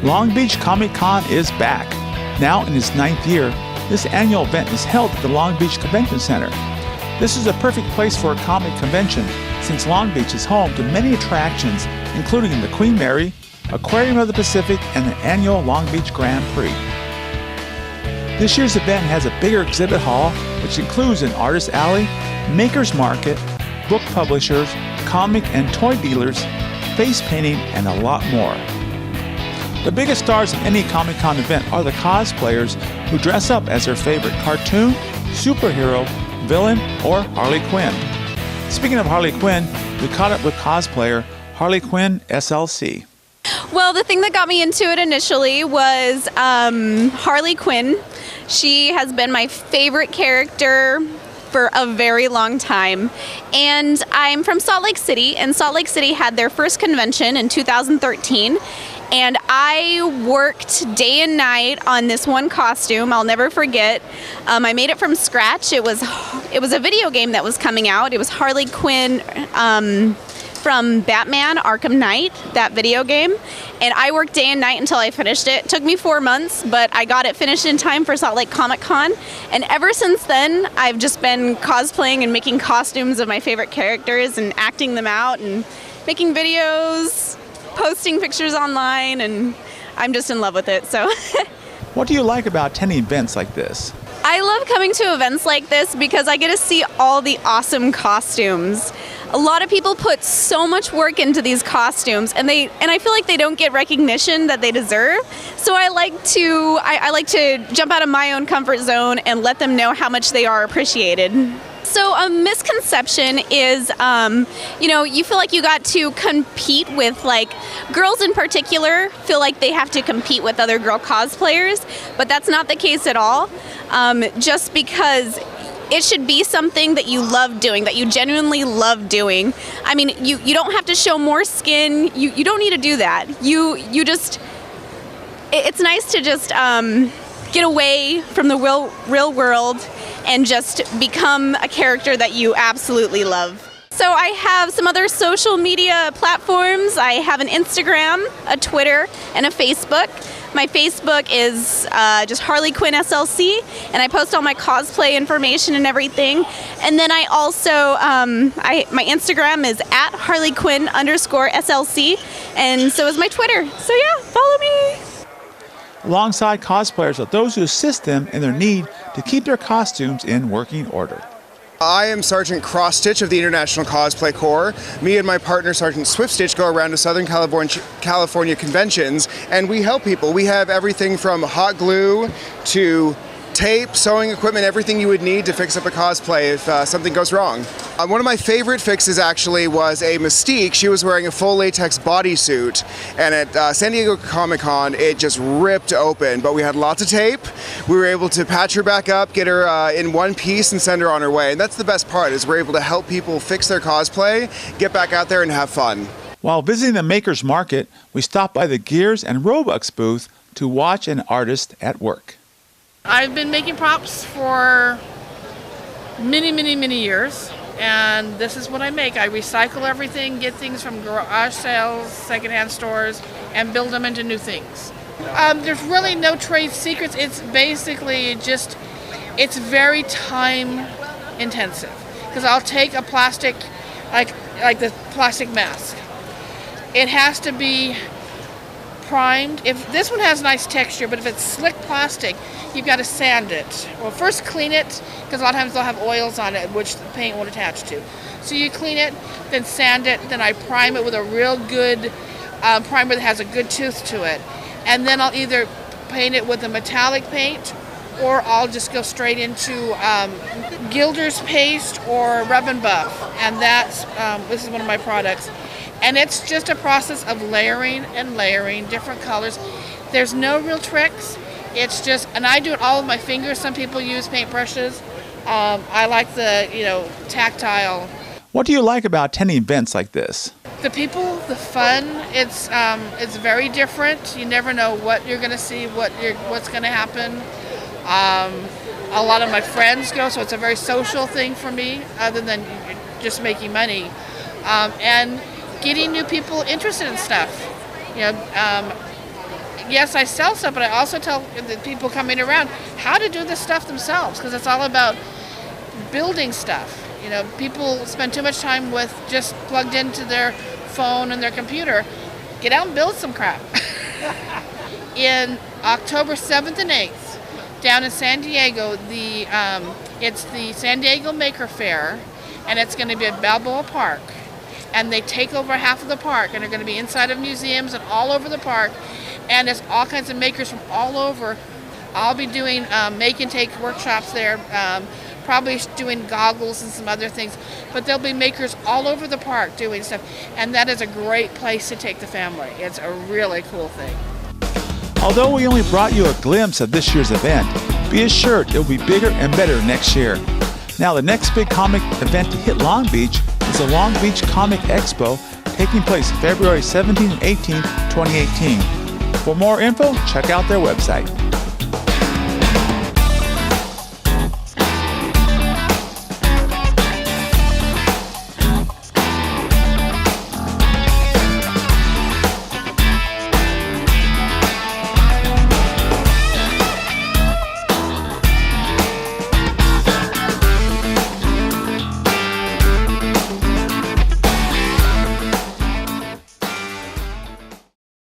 Long Beach ComicCon is back. Now in its 9th year, this annual event is held at the Long Beach Convention Center. This is a perfect place for a comic convention since Long Beach is home to many attractions, including the Queen Mary, Aquarium of the Pacific, and the annual Long Beach Grand Prix. This year's event has a bigger exhibit hall, which includes an artist alley, makers market, book publishers, comic and toy dealers, face painting, and a lot more. The biggest stars of any Comic-Con event are the cosplayers who dress up as their favorite cartoon, superhero, villain, or Harley Quinn. Speaking of Harley Quinn, we caught up with cosplayer Harley Quinn SLC. Well, the thing that got me into it initially was Harley Quinn. She has been my favorite character for a very long time. And I'm from Salt Lake City, and Salt Lake City had their first convention in 2013. And I worked day and night on this one costume. I'll never forget. I made it from scratch. It was a video game that was coming out. It was Harley Quinn from Batman Arkham Knight, that video game. And I worked day and night until I finished it. It took me 4 months, but I got it finished in time for Salt Lake Comic Con. And ever since then, I've just been cosplaying and making costumes of my favorite characters and acting them out and making videos, posting pictures online, and I'm just in love with it. So What do you like about attending events like this? I love coming to events like this because I get to see all the awesome costumes. A lot of people put so much work into these costumes, and I feel like they don't get recognition that they deserve. So I like to jump out of my own comfort zone and let them know how much they are appreciated. So a misconception is, you feel like you got to compete with, like, girls in particular feel like they have to compete with other girl cosplayers, but that's not the case at all. Just because it should be something that you love doing, that you genuinely love doing. I mean, you don't have to show more skin. You don't need to do that. It's nice to just get away from the real world and just become a character that you absolutely love. So I have some other social media platforms. I have an Instagram, a Twitter, and a Facebook. My Facebook is just Harley Quinn SLC, and I post all my cosplay information and everything. And then I also, my Instagram is at Harley Quinn _SLC, and so is my Twitter. So yeah, follow me. Alongside cosplayers are those who assist them in their need to keep their costumes in working order. I am Sergeant Cross Stitch of the International Cosplay Corps. Me and my partner Sergeant Swift Stitch go around to Southern California conventions, and we help people. We have everything from hot glue to tape, sewing equipment, everything you would need to fix up a cosplay if something goes wrong. One of my favorite fixes actually was a Mystique. She was wearing a full latex bodysuit, and at San Diego Comic-Con it just ripped open, but we had lots of tape. We were able to patch her back up, get her in one piece, and send her on her way. And that's the best part, is we're able to help people fix their cosplay, get back out there and have fun. While visiting the Makers Market, we stopped by the Gears and Robux booth to watch an artist at work. I've been making props for many years, and this is what I make. I recycle everything, get things from garage sales, secondhand stores, and build them into new things. There's really no trade secrets. It's basically just, it's very time intensive. Because I'll take a plastic, like the plastic mask. It has to be primed. If this one has nice texture, but if it's slick plastic, you've got to sand it. Well, first clean it, because a lot of times they'll have oils on it, which the paint won't attach to. So you clean it, then sand it, then I prime it with a real good primer that has a good tooth to it. And then I'll either paint it with a metallic paint, or I'll just go straight into Gilder's paste or Rub and Buff. And that's, this is one of my products. And it's just a process of layering and layering different colors. There's no real tricks. It's just, and I do it all with my fingers. Some people use paintbrushes. I like the, tactile. What do you like about attending events like this? The people, the fun. It's very different. You never know what you're going to see, what's going to happen. A lot of my friends go, so it's a very social thing for me, other than just making money. And getting new people interested in stuff. yes, I sell stuff, but I also tell the people coming around how to do this stuff themselves, because it's all about building stuff. You know, people spend too much time with just plugged into their phone and their computer. Get out and build some crap. In October 7th and 8th, down in San Diego, it's the San Diego Maker Faire, and it's going to be at Balboa Park. And they take over half of the park, and they're going to be inside of museums and all over the park. And there's all kinds of makers from all over. I'll be doing make and take workshops there, probably doing goggles and some other things. But there'll be makers all over the park doing stuff. And that is a great place to take the family. It's a really cool thing. Although we only brought you a glimpse of this year's event, be assured it will be bigger and better next year. Now, the next big comic event to hit Long Beach is the Long Beach Comic Expo, taking place February 17 and 18, 2018. For more info, check out their website.